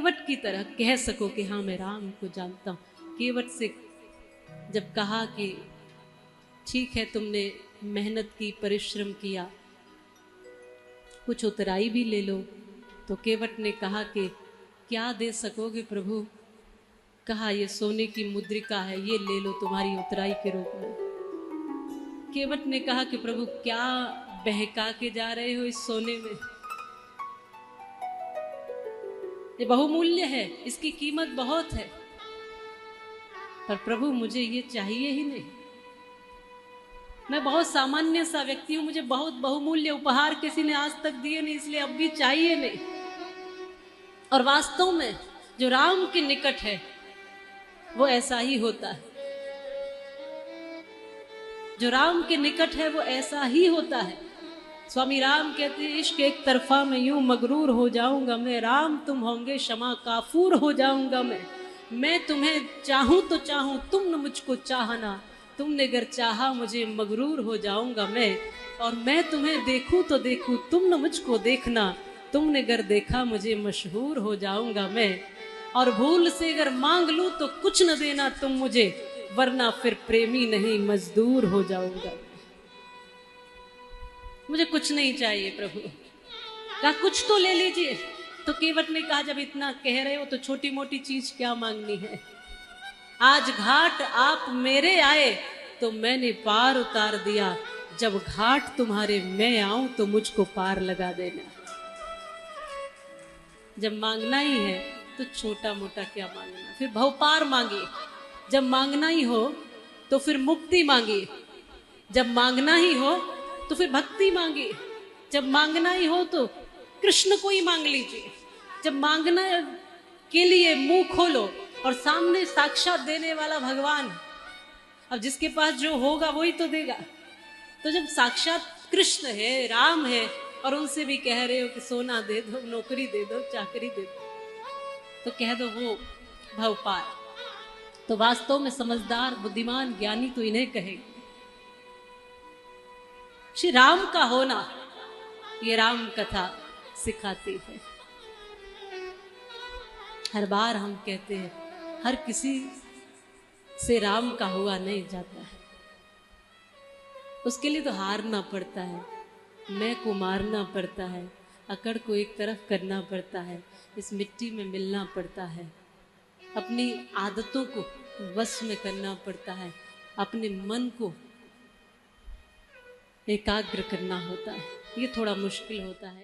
केवट की तरह कह सको कि हाँ मैं राम को जानता हूँ। केवट से जब कहा कि ठीक है तुमने मेहनत की, परिश्रम किया, कुछ उतराई भी ले लो, तो केवट ने कहा कि क्या दे सकोगे प्रभु? कहा ये सोने की मुद्रिका है, ये ले लो तुम्हारी उतराई के रूप में। केवट ने कहा कि प्रभु क्या बहका के जा रहे हो इस सोने में, ये बहुमूल्य है, इसकी कीमत बहुत है, पर प्रभु मुझे ये चाहिए ही नहीं। मैं बहुत सामान्य सा व्यक्ति हूं, मुझे बहुत बहुमूल्य उपहार किसी ने आज तक दिए नहीं, इसलिए अब भी चाहिए नहीं। और वास्तव में जो राम के निकट है वो ऐसा ही होता है, जो राम के निकट है वो ऐसा ही होता है। स्वामी राम कहते हैं इश्क एक तरफा में यूं मगरूर हो जाऊंगा मैं, राम तुम होंगे क्षमा काफूर हो जाऊंगा मैं तुम्हें चाहूं तो चाहूं तुम न मुझको चाहना, तुमने अगर चाहा मुझे मगरूर हो जाऊंगा मैं, और मैं तुम्हें देखूं तो देखूं तुम न मुझको देखना, तुमने अगर देखा मुझे मशहूर हो जाऊंगा मैं, और भूल से अगर मांग लूं तो कुछ न देना तुम मुझे, वरना फिर प्रेमी नहीं मजदूर हो जाऊंगा। मुझे कुछ नहीं चाहिए प्रभु। कहा कुछ तो ले लीजिए। तो केवट ने कहा जब इतना कह रहे हो तो छोटी मोटी चीज क्या मांगनी है? आज घाट आप मेरे आए तो मैंने पार उतार दिया, जब घाट तुम्हारे मैं आऊं तो मुझको पार लगा देना। जब मांगना ही है तो छोटा मोटा क्या मांगना, फिर भवपार मांगिए। जब मांगना ही हो तो फिर मुक्ति मांगिए, जब मांगना ही हो तो फिर भक्ति मांगिए, जब मांगना ही हो तो कृष्ण को ही मांग लीजिए। जब मांगना के लिए मुंह खोलो और सामने साक्षात देने वाला भगवान, अब जिसके पास जो होगा वही तो देगा। तो जब साक्षात कृष्ण है, राम है, और उनसे भी कह रहे हो कि सोना दे दो, नौकरी दे दो, चाकरी दे दो, तो कह दो वो भवपार। तो वास्तव में समझदार, बुद्धिमान, ज्ञानी तो इन्हें कहेंगे। श्री राम का होना ये राम कथा सिखाती है। हर बार हम कहते हैं हर किसी से राम का हुआ नहीं जाता है, उसके लिए तो हारना पड़ता है, मैं को मारना पड़ता है, अकड़ को एक तरफ करना पड़ता है, इस मिट्टी में मिलना पड़ता है, अपनी आदतों को वश में करना पड़ता है, अपने मन को एकाग्र करना होता है। ये थोड़ा मुश्किल होता है।